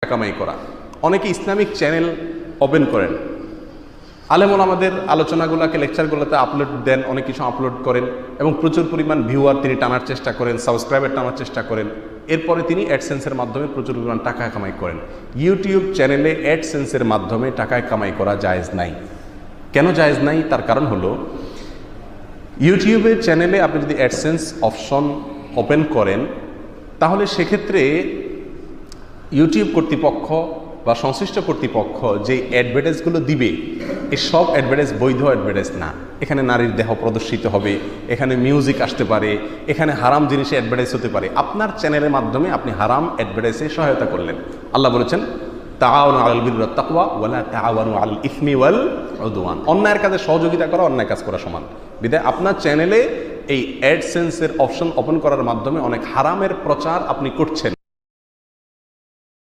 কামাই করা। অনেকে ইসলামিক চ্যানেল ওপেন করেন, আলেমন আমাদের আলোচনাগুলোকে লেকচারগুলোতে আপলোড দেন, অনেক কিছু আপলোড করেন এবং প্রচুর পরিমাণ ভিউয়ার তিনি টানার চেষ্টা করেন, সাবস্ক্রাইবার টানার চেষ্টা করেন। এরপরে তিনি অ্যাডসেন্সের মাধ্যমে প্রচুর পরিমাণ টাকা কামাই করেন। ইউটিউব চ্যানেলে অ্যাডসেন্সের মাধ্যমে টাকা কামাই করা জায়েজ নাই। কেন জায়েজ নাই? তার কারণ হলো ইউটিউবের চ্যানেলে আপনি যদি অ্যাডসেন্স অপশন ওপেন করেন তাহলে সেক্ষেত্রে ইউটিউব কর্তৃপক্ষ বা সংশ্লিষ্ট কর্তৃপক্ষ যে অ্যাডভার্টাইজগুলো দিবে এই সব অ্যাডভার্টাইজ বৈধ অ্যাডভার্টাইজ না। এখানে নারীর দেহ প্রদর্শিত হবে, এখানে মিউজিক আসতে পারে, এখানে হারাম জিনিসে অ্যাডভার্টাইজ হতে পারে। আপনার চ্যানেলের মাধ্যমে আপনি হারাম অ্যাডভার্টাইজে সহায়তা করলেন। আল্লাহ বলেছেন তাআওয়ানু আলাল বিররি ওয়াত তাকওয়া ওয়া লা তাআওয়ানু আলাল ইসমি ওয়াল উদওয়ান। অন্যায়ের কাজে সহযোগিতা করা অন্যায় কাজ করা সমান। বিধায় আপনার চ্যানেলে এই অ্যাডসেন্সের অপশন ওপেন করার মাধ্যমে অনেক হারামের প্রচার আপনি করছেন।